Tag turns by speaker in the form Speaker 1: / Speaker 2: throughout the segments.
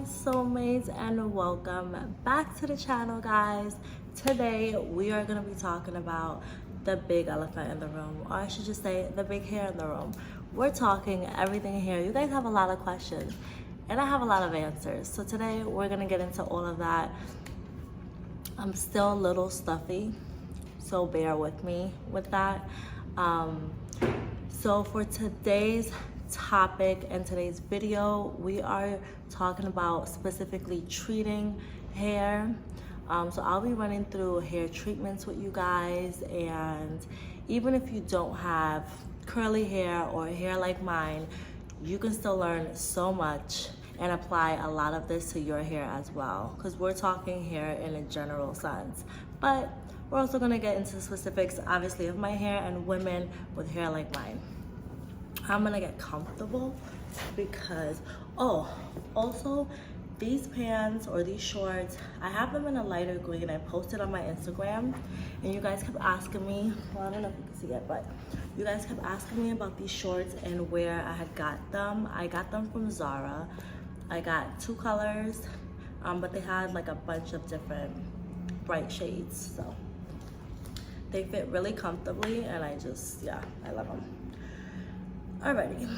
Speaker 1: soulmates, and welcome back to the channel, guys. Today we are going to be talking about the big elephant in the room, or I should just say the big hair in the room. We're talking everything here. You guys have a lot of questions and I have a lot of answers, so today we're going to get into all of that. I'm still a little stuffy, so bear with me with that. So for today's topic and today's video, we are talking about specifically treating hair. So I'll be running through hair treatments with you guys, and even if you don't have curly hair or hair like mine, you can still learn so much and apply a lot of this to your hair as well, because we're talking hair in a general sense, but we're also going to get into the specifics, obviously, of my hair and women with hair like mine. I'm gonna get comfortable because, also these pants or these shorts, I have them in a lighter green. I posted on my Instagram and you guys kept asking me, well, I don't know if you can see it, but you guys kept asking me about these shorts and where I had got them. I got them from Zara. I got 2 colors, but they had like a bunch of different bright shades, so they fit really comfortably, and I love them. Alrighty,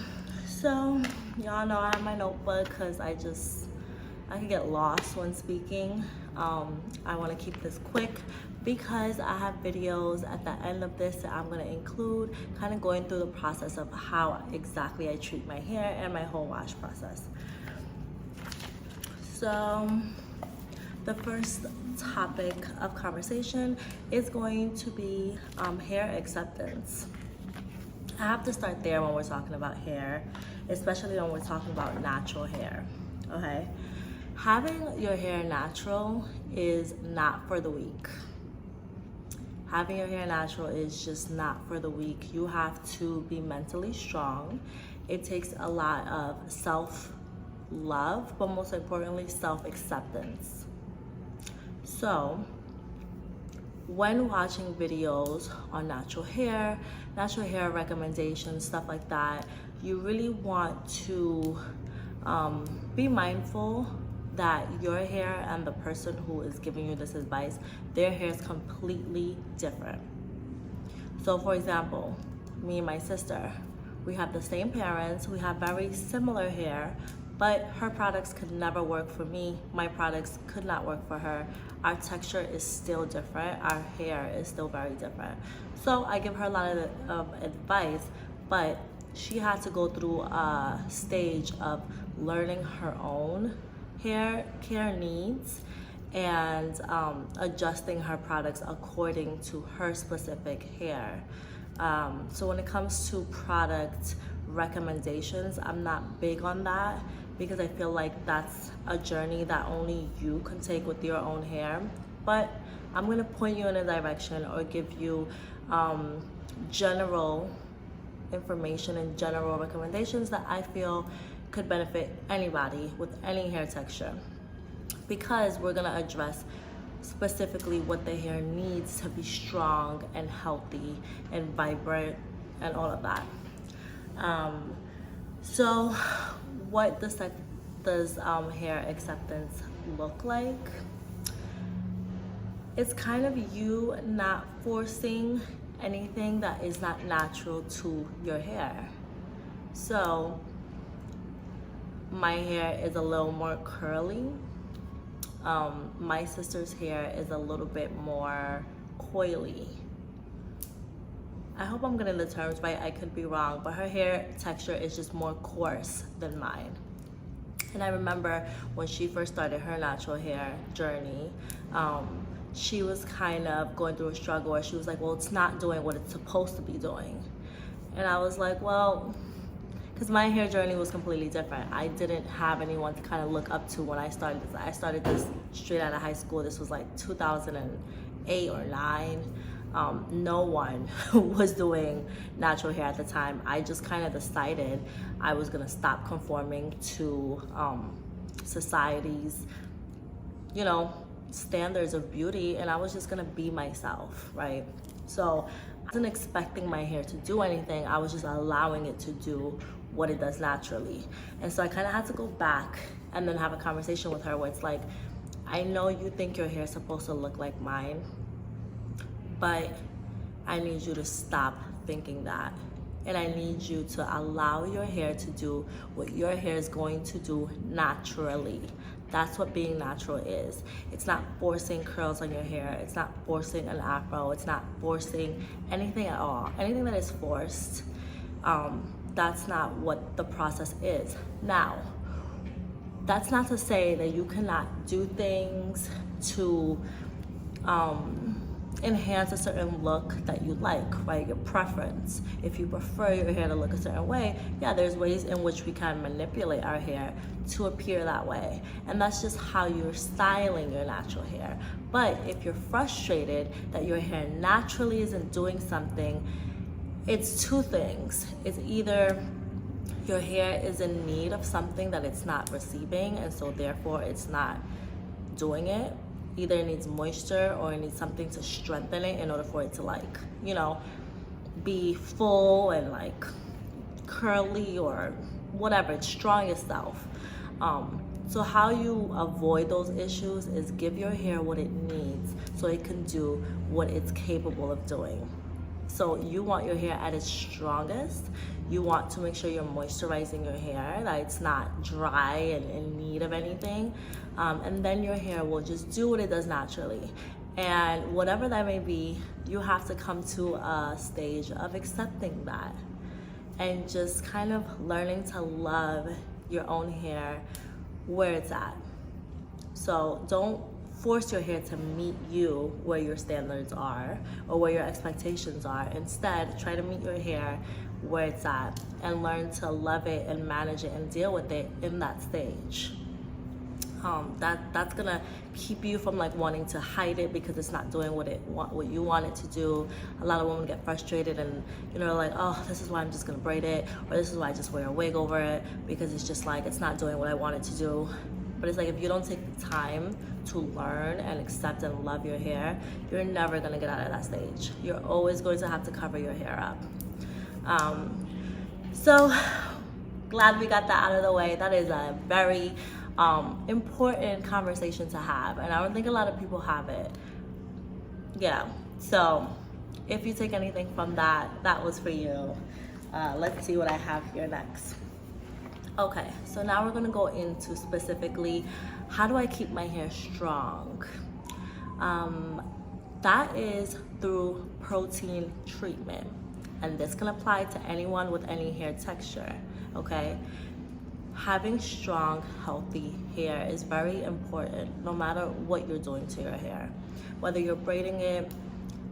Speaker 1: so y'all know I have my notebook because I can get lost when speaking. I want to keep this quick because I have videos at the end of this that I'm going to include, kind of going through the process of how exactly I treat my hair and my whole wash process. So the first topic of conversation is going to be hair acceptance. I have to start there when we're talking about hair, especially when we're talking about natural hair, okay? Having your hair natural is not for the weak. Having your hair natural is just not for the weak. You have to be mentally strong. It takes a lot of self-love, but most importantly, self-acceptance. So, when watching videos on natural hair recommendations, stuff like that, you really want to be mindful that your hair and the person who is giving you this advice, their hair is completely different. So for example, me and my sister, we have the same parents, we have very similar hair, but her products could never work for me. My products could not work for her. Our texture is still different. Our hair is still very different. So I give her a lot of advice, but she had to go through a stage of learning her own hair care needs and adjusting her products according to her specific hair. So when it comes to product recommendations, I'm not big on that, because I feel like that's a journey that only you can take with your own hair. But I'm gonna point you in a direction or give you general information and general recommendations that I feel could benefit anybody with any hair texture, because we're gonna address specifically what the hair needs to be strong and healthy and vibrant and all of that. So what does hair acceptance look like? It's kind of you not forcing anything that is not natural to your hair. So my hair is a little more curly. My sister's hair is a little bit more coily. I hope I'm getting the terms right, I could be wrong, but her hair texture is just more coarse than mine. And I remember when she first started her natural hair journey, she was kind of going through a struggle where she was like, well, it's not doing what it's supposed to be doing. And I was like, well, because my hair journey was completely different. I didn't have anyone to kind of look up to when I started this. I started this straight out of high school. This was like 2008 or 9. No one was doing natural hair at the time. I just kind of decided I was gonna stop conforming to society's, standards of beauty, and I was just gonna be myself, right? So I wasn't expecting my hair to do anything. I was just allowing it to do what it does naturally. And so I kind of had to go back and then have a conversation with her where it's like, I know you think your hair is supposed to look like mine, but I need you to stop thinking that. And I need you to allow your hair to do what your hair is going to do naturally. That's what being natural is. It's not forcing curls on your hair. It's not forcing an afro. It's not forcing anything at all. Anything that is forced, that's not what the process is. Now, that's not to say that you cannot do things to enhance a certain look that you like, right? Your preference. If you prefer your hair to look a certain way, yeah, there's ways in which we can manipulate our hair to appear that way. And that's just how you're styling your natural hair. But if you're frustrated that your hair naturally isn't doing something, it's two things. It's either your hair is in need of something that it's not receiving, and so therefore it's not doing it. Either it needs moisture or it needs something to strengthen it in order for it to, like, you know, be full and like curly or whatever, its strongest self. So how you avoid those issues is give your hair what it needs so it can do what it's capable of doing. So you want your hair at its strongest. You want to make sure you're moisturizing your hair, that it's not dry and in need of anything. And then your hair will just do what it does naturally. And whatever that may be, you have to come to a stage of accepting that and just kind of learning to love your own hair where it's at. So don't force your hair to meet you where your standards are or where your expectations are. Instead, try to meet your hair where it's at and learn to love it and manage it and deal with it in that stage. That's gonna keep you from like wanting to hide it because it's not doing what you want it to do. A lot of women get frustrated and, you know, like, oh, this is why I'm just gonna braid it, or this is why I just wear a wig over it because it's just like it's not doing what I want it to do. But it's like, if you don't take the time to learn and accept and love your hair, you're never gonna get out of that stage. You're always going to have to cover your hair up. So glad we got that out of the way. That is a very important conversation to have, and I don't think a lot of people have it. Yeah, so if you take anything from that, that was for you. Let's see what I have here next. Okay, so now we're gonna go into specifically, how do I keep my hair strong? That is through protein treatment, and this can apply to anyone with any hair texture, okay? Having strong, healthy hair is very important no matter what you're doing to your hair. Whether you're braiding it,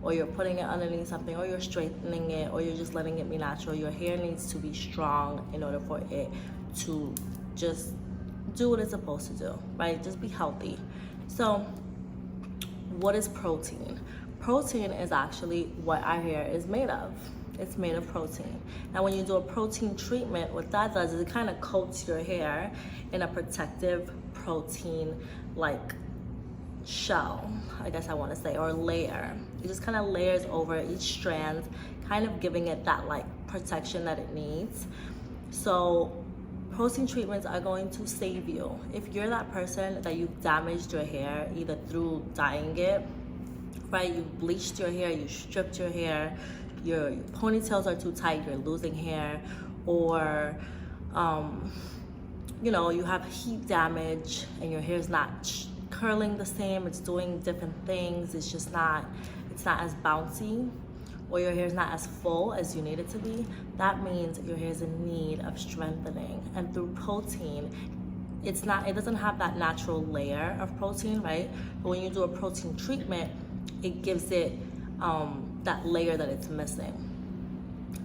Speaker 1: or you're putting it underneath something, or you're straightening it, or you're just letting it be natural, your hair needs to be strong in order for it to just do what it's supposed to do, right? Just be healthy. So what is protein? Protein is actually what our hair is made of. It's made of protein. Now when you do a protein treatment, what that does is it kind of coats your hair in a protective protein like shell, I guess I want to say, or layer. It just kind of layers over each strand, kind of giving it that like protection that it needs. So protein treatments are going to save you. If you're that person that you've damaged your hair either through dyeing it, right? You bleached your hair, you stripped your hair, your ponytails are too tight, you're losing hair, or you know, you have heat damage and your hair's not curling the same, it's doing different things, it's not as bouncy, or your hair's not as full as you need it to be, that means your hair is in need of strengthening. And through protein, it doesn't have that natural layer of protein, right? But when you do a protein treatment, it gives it that layer that it's missing.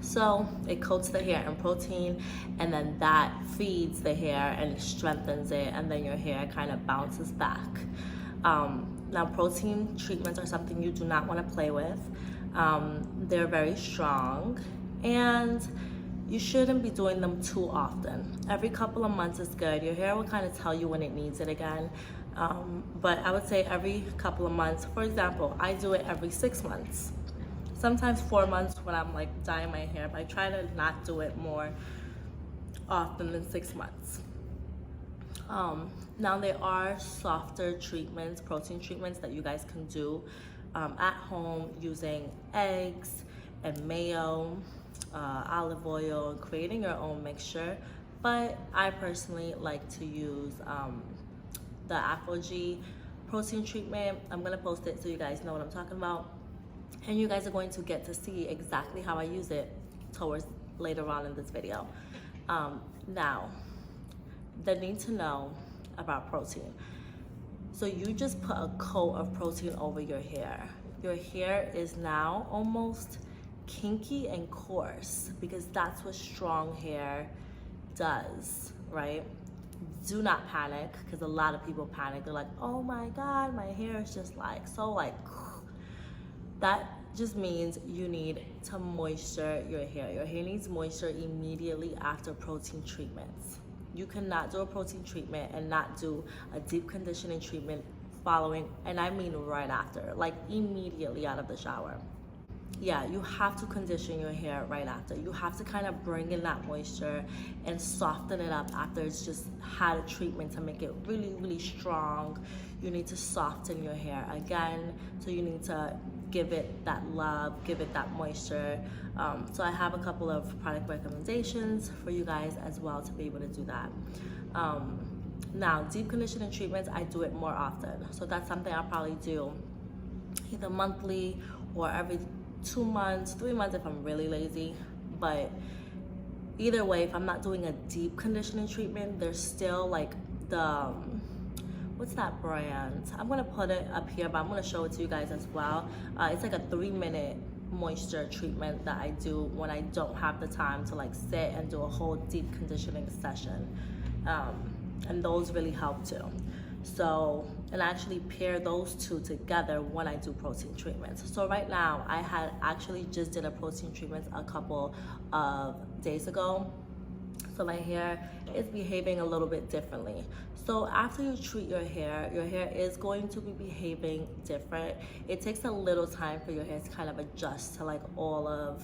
Speaker 1: So it coats the hair in protein, and then that feeds the hair and strengthens it, and then your hair kind of bounces back. Now protein treatments are something you do not want to play with. They're very strong, and you shouldn't be doing them too often. Every couple of months is good. Your hair will kind of tell you when it needs it again. But I would say every couple of months. For example, I do it every 6 months. Sometimes 4 months when I'm like dyeing my hair, but I try to not do it more often than 6 months. Now there are softer treatments, protein treatments that you guys can do at home using eggs and mayo, olive oil, and creating your own mixture. But I personally like to use the Aphogee protein treatment. I'm gonna post it so you guys know what I'm talking about. And you guys are going to get to see exactly how I use it towards later on in this video. Now, the need to know about protein. So you just put a coat of protein over your hair. Your hair is now almost kinky and coarse because that's what strong hair does, right? Do not panic, because a lot of people panic. They're like, oh my God, my hair is just like, so like, that just means you need to moisture your hair. Your hair needs moisture immediately after protein treatments. You cannot do a protein treatment and not do a deep conditioning treatment following, and I mean right after, like immediately out of the shower. Yeah, you have to condition your hair right after. You have to kind of bring in that moisture and soften it up after it's just had a treatment to make it really, really strong. You need to soften your hair again. So you need to give it that love, give it that moisture. So I have a couple of product recommendations for you guys as well to be able to do that. Now, deep conditioning treatments, I do it more often. So that's something I'll probably do either monthly or every 2 months, 3 months if I'm really lazy. But either way, if I'm not doing a deep conditioning treatment, there's still like the, what's that brand? I'm gonna put it up here, but I'm gonna show it to you guys as well. It's like a 3-minute moisture treatment that I do when I don't have the time to like sit and do a whole deep conditioning session. And those really help too. So, and I actually pair those two together when I do protein treatments. So right now, I had actually just did a protein treatment a couple of days ago. So my hair is behaving a little bit differently. So after you treat your hair is going to be behaving different. It takes a little time for your hair to kind of adjust to like all of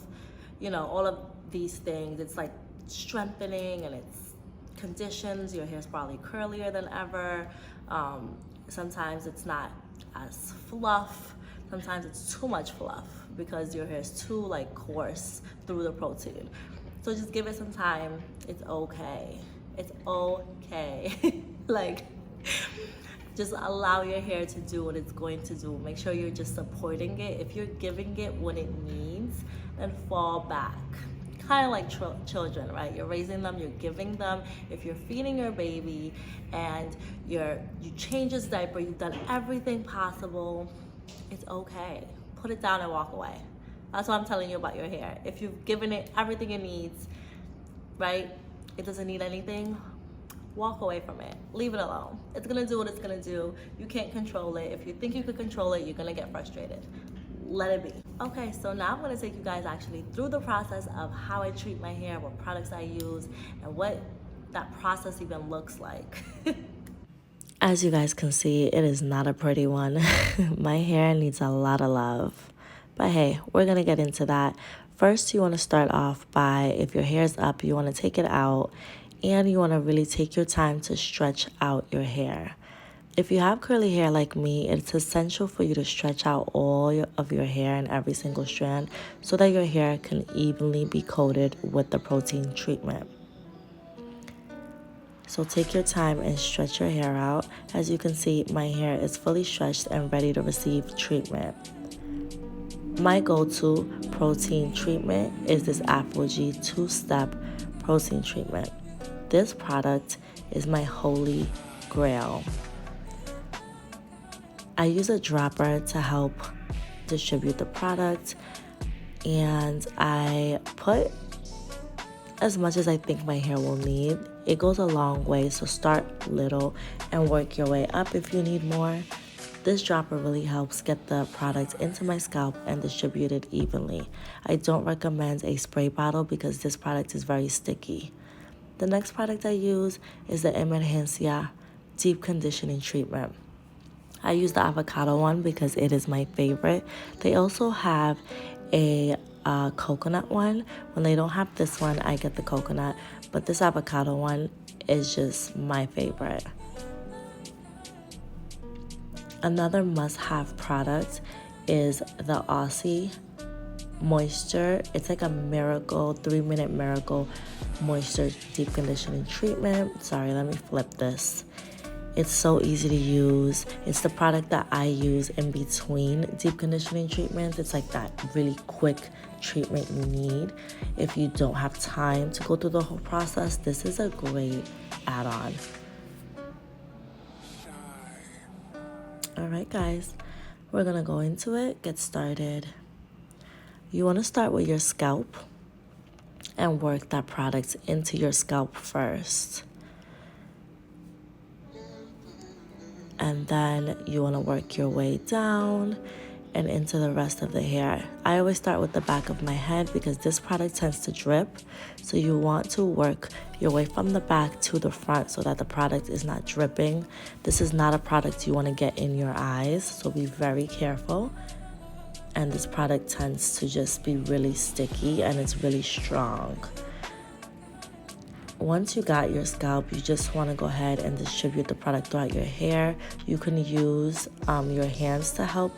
Speaker 1: these things. It's like strengthening and it's conditions. Your hair's probably curlier than ever. Sometimes it's not as fluff. Sometimes it's too much fluff because your hair is too like coarse through the protein. So just give it some time. It's okay. It's okay. Like, just allow your hair to do what it's going to do. Make sure you're just supporting it. If you're giving it what it needs, then fall back. Kind of like children, right? You're raising them, you're giving them. If you're feeding your baby and you change his diaper, you've done everything possible, it's okay. Put it down and walk away. That's what I'm telling you about your hair. If you've given it everything it needs, right? It doesn't need anything, walk away from it. Leave it alone. It's gonna do what it's gonna do. You can't control it. If you think you could control it, you're gonna get frustrated. Let it be. Okay, so now I'm gonna take you guys actually through the process of how I treat my hair, what products I use, and what that process even looks like. As you guys can see, it is not a pretty one. My hair needs a lot of love. But hey, we're gonna get into that. First, you wanna start off by, if your hair's up, you wanna take it out and you wanna really take your time to stretch out your hair. If you have curly hair like me, it's essential for you to stretch out all of your hair in every single strand so that your hair can evenly be coated with the protein treatment. So take your time and stretch your hair out. As you can see, my hair is fully stretched and ready to receive treatment. My go-to protein treatment is this Aphogee 2-step protein treatment. This product is my holy grail. I use a dropper to help distribute the product, and I put as much as I think my hair will need. It goes a long way, so start little and work your way up if you need more. This dropper really helps get the product into my scalp and distribute it evenly. I don't recommend a spray bottle because this product is very sticky. The next product I use is the Emergencia Deep Conditioning Treatment. I use the avocado one because it is my favorite. They also have a coconut one. When they don't have this one, I get the coconut, but this avocado one is just my favorite. Another must-have product is the Aussie moisture. It's like a miracle, 3-minute miracle moisture deep conditioning treatment. Sorry, let me flip this. It's so easy to use. It's the product that I use in between deep conditioning treatments. It's like that really quick treatment you need. If you don't have time to go through the whole process, this is a great add-on. All right, guys, we're gonna go into it, get started. You wanna start with your scalp and work that product into your scalp first. And then you want to work your way down and into the rest of the hair. I always start with the back of my head because this product tends to drip. So you want to work your way from the back to the front so that the product is not dripping. This is not a product you want to get in your eyes, so be very careful. And this product tends to just be really sticky and it's really strong. Once you got your scalp, you just want to go ahead and distribute the product throughout your hair. You can use your hands to help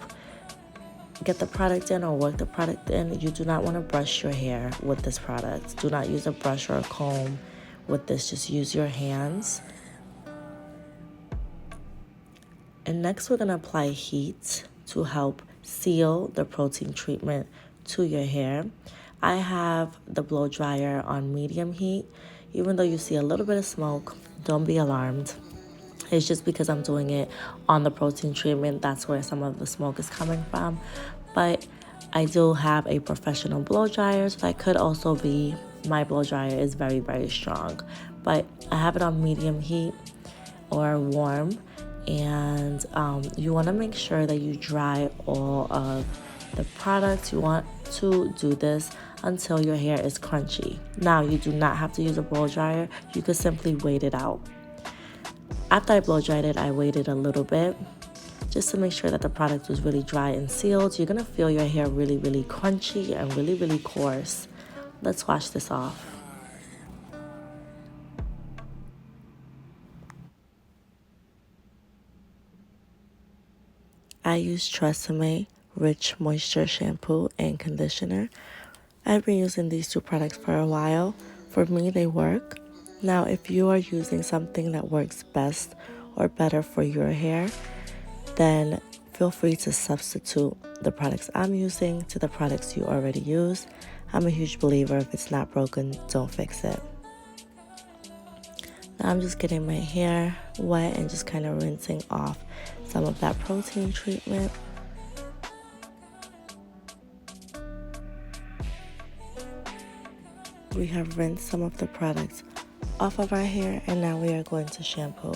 Speaker 1: get the product in or work the product in. You do not want to brush your hair with this product. Do not use a brush or a comb with this. Just use your hands. And next we're going to apply heat to help seal the protein treatment to your hair. I have the blow dryer on medium heat. Even though you see a little bit of smoke, don't be alarmed. It's just because I'm doing it on the protein treatment. That's where some of the smoke is coming from. But I do have a professional blow dryer, so that could also be, my blow dryer is very, very strong. But I have it on medium heat or warm. And you want to make sure that you dry all of the products. You want to do this until your hair is crunchy. Now, you do not have to use a blow dryer. You could simply wait it out. After I blow dried it, I waited a little bit just to make sure that the product was really dry and sealed. You're gonna feel your hair really, really crunchy and really, really coarse. Let's wash this off. I use Tresemme Rich Moisture Shampoo and Conditioner. I've been using these two products for a while. For me, they work. Now, if you are using something that works best or better for your hair, then feel free to substitute the products I'm using to the products you already use. I'm a huge believer, if it's not broken, don't fix it. Now I'm just getting my hair wet and just kind of rinsing off some of that protein treatment. We have rinsed some of the products off of our hair, and now we are going to shampoo.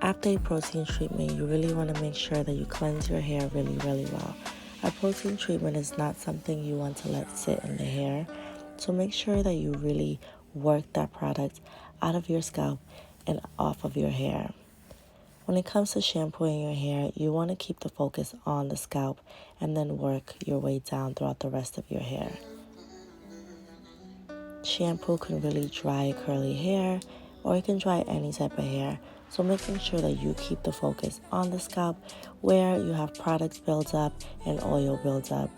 Speaker 1: After a protein treatment, you really want to make sure that you cleanse your hair really, really well. A protein treatment is not something you want to let sit in the hair, so make sure that you really work that product out of your scalp and off of your hair. When it comes to shampooing your hair, you want to keep the focus on the scalp and then work your way down throughout the rest of your hair. Shampoo can really dry curly hair, or it can dry any type of hair. So making sure that you keep the focus on the scalp where you have products build up and oil builds up.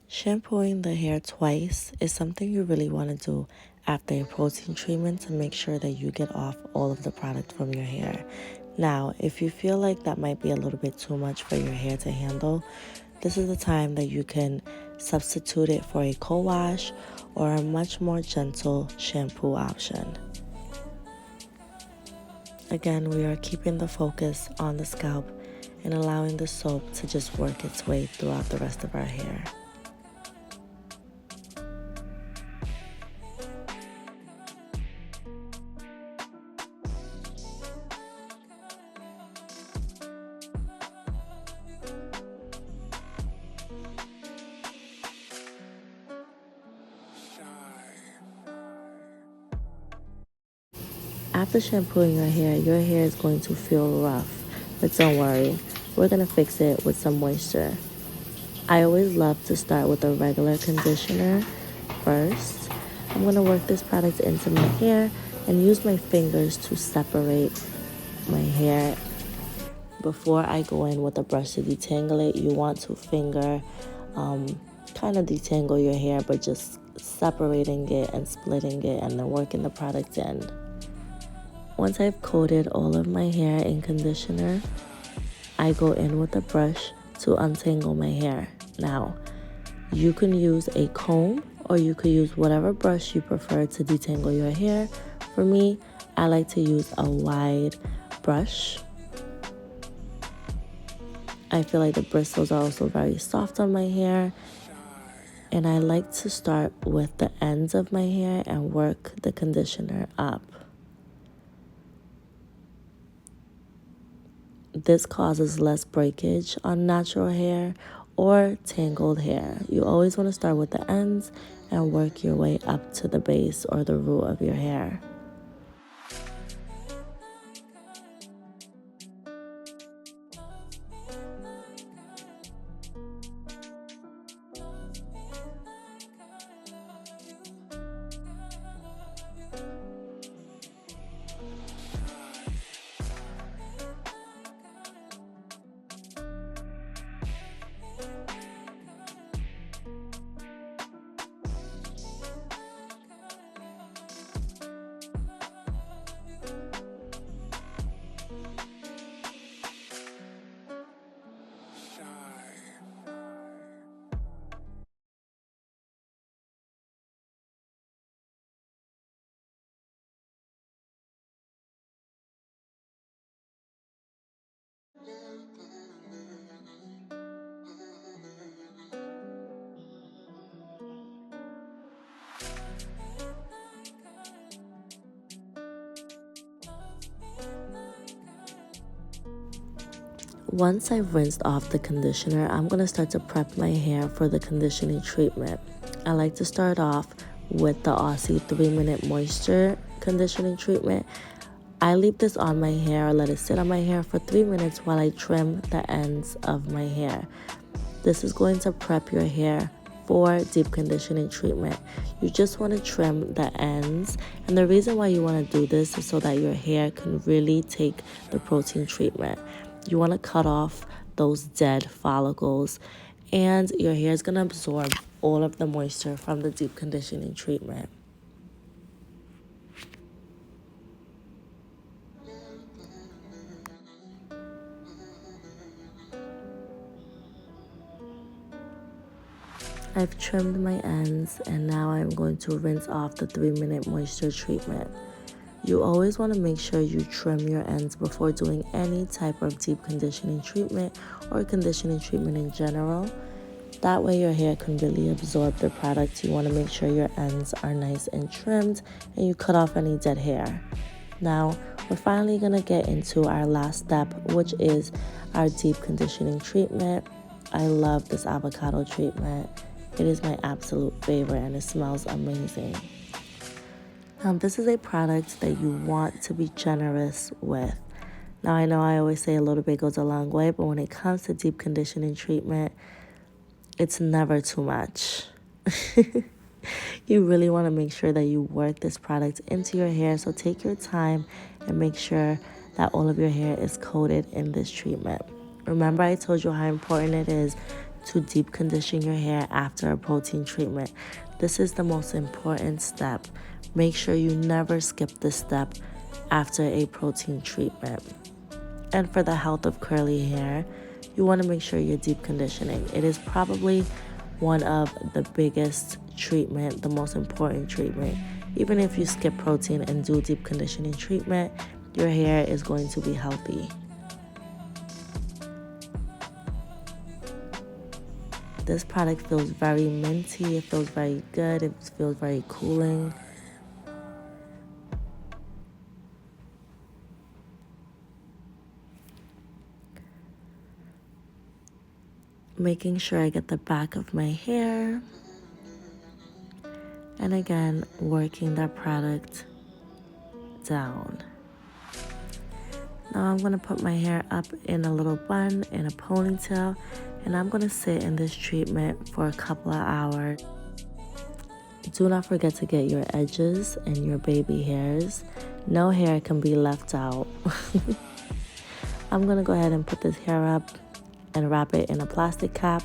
Speaker 1: Shampooing the hair twice is something you really want to do after a protein treatment to make sure that you get off all of the product from your hair. Now, if you feel like that might be a little bit too much for your hair to handle, this is the time that you can substitute it for a co-wash or a much more gentle shampoo option. Again, we are keeping the focus on the scalp and allowing the soap to just work its way throughout the rest of our hair. After shampooing your hair is going to feel rough, but don't worry, we're going to fix it with some moisture. I always love to start with a regular conditioner first. I'm going to work this product into my hair and use my fingers to separate my hair. Before I go in with a brush to detangle it, you want to finger kind of detangle your hair, but just separating it and splitting it and then working the product in. Once I've coated all of my hair in conditioner, I go in with a brush to untangle my hair. Now, you can use a comb or you could use whatever brush you prefer to detangle your hair. For me, I like to use a wide brush. I feel like the bristles are also very soft on my hair. And I like to start with the ends of my hair and work the conditioner up. This causes less breakage on natural hair or tangled hair. You always want to start with the ends and work your way up to the base or the root of your hair. Once I've rinsed off the conditioner, I'm going to start to prep my hair for the conditioning treatment. I like to start off with the Aussie 3-minute moisture conditioning treatment. I leave this on my hair or let it sit on my hair for 3 minutes while I trim the ends of my hair. This is going to prep your hair for deep conditioning treatment. You just want to trim the ends, and the reason why you want to do this is so that your hair can really take the protein treatment. You want to cut off those dead follicles, and your hair is going to absorb all of the moisture from the deep conditioning treatment. I've trimmed my ends, and now I'm going to rinse off the 3-minute moisture treatment. You always want to make sure you trim your ends before doing any type of deep conditioning treatment or conditioning treatment in general. That way your hair can really absorb the product. You want to make sure your ends are nice and trimmed and you cut off any dead hair. Now, we're finally going to get into our last step, which is our deep conditioning treatment. I love this avocado treatment. It is my absolute favorite and it smells amazing. This is a product that you want to be generous with. Now, I know I always say a little bit goes a long way, but when it comes to deep conditioning treatment, it's never too much. You really want to make sure that you work this product into your hair. So take your time and make sure that all of your hair is coated in this treatment. Remember, I told you how important it is to deep condition your hair after a protein treatment. This is the most important step. Make sure you never skip this step after a protein treatment. And for the health of curly hair, you want to make sure you're deep conditioning. It is probably one of the biggest treatment, the most important treatment. Even if you skip protein and do deep conditioning treatment, your hair is going to be healthy. This product feels very minty, it feels very good, it feels very cooling. Making sure I get the back of my hair. And again, working that product down. Now I'm going to put my hair up in a little bun, in a ponytail, and I'm going to sit in this treatment for a couple of hours. Do not forget to get your edges and your baby hairs. No hair can be left out. I'm going to go ahead and put this hair up and wrap it in a plastic cap.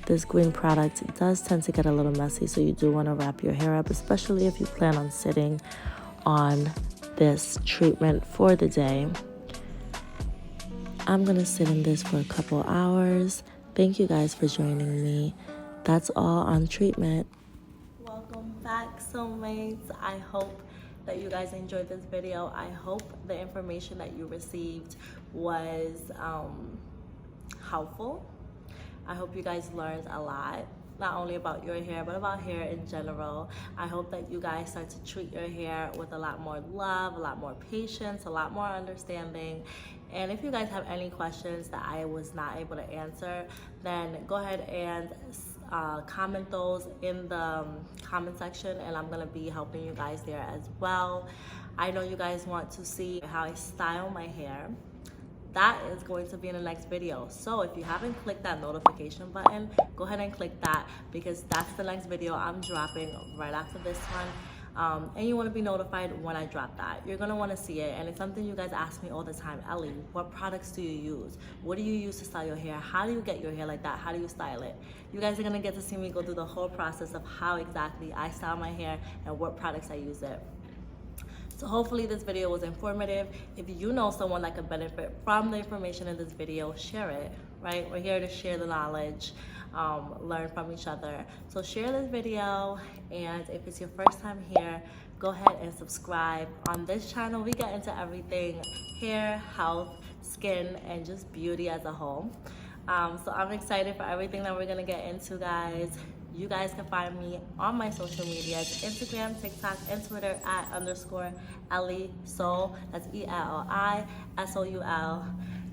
Speaker 1: This green product does tend to get a little messy, so you do want to wrap your hair up, especially if you plan on sitting on this treatment for the day. I'm going to sit in this for a couple hours. Thank you guys for joining me. That's all on treatment. Welcome back, soulmates. I hope that you guys enjoyed this video. I hope the information that you received was helpful. I hope you guys learned a lot, not only about your hair, but about hair in general. I hope that you guys start to treat your hair with a lot more love, a lot more patience, a lot more understanding. And if you guys have any questions that I was not able to answer, then go ahead and comment those in the comment section, and I'm gonna be helping you guys there as well. I know you guys want to see how I style my hair. That is going to be in the next video. So if you haven't clicked that notification button, go ahead and click that, because that's the next video I'm dropping right after this one. And you want to be notified when I drop that. You're going to want to see it. And it's something you guys ask me all the time. Ellie, what products do you use? What do you use to style your hair? How do you get your hair like that? How do you style it? You guys are going to get to see me go through the whole process of how exactly I style my hair and what products I use it. So hopefully this video was informative. If you know someone that could benefit from the information in this video, share it, right? We're here to share the knowledge, learn from each other. So share this video, and if it's your first time here, go ahead and subscribe. On this channel, we get into everything: hair, health, skin, and just beauty as a whole. So I'm excited for everything that we're gonna get into, guys. You guys can find me on my social medias: Instagram, TikTok, and Twitter at _Elli Soul. That's ELLI SOUL.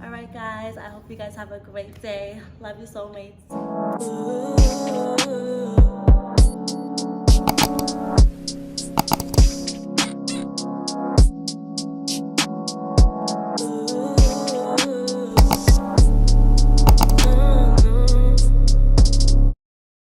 Speaker 1: All right, guys. I hope you guys have a great day. Love you, soulmates.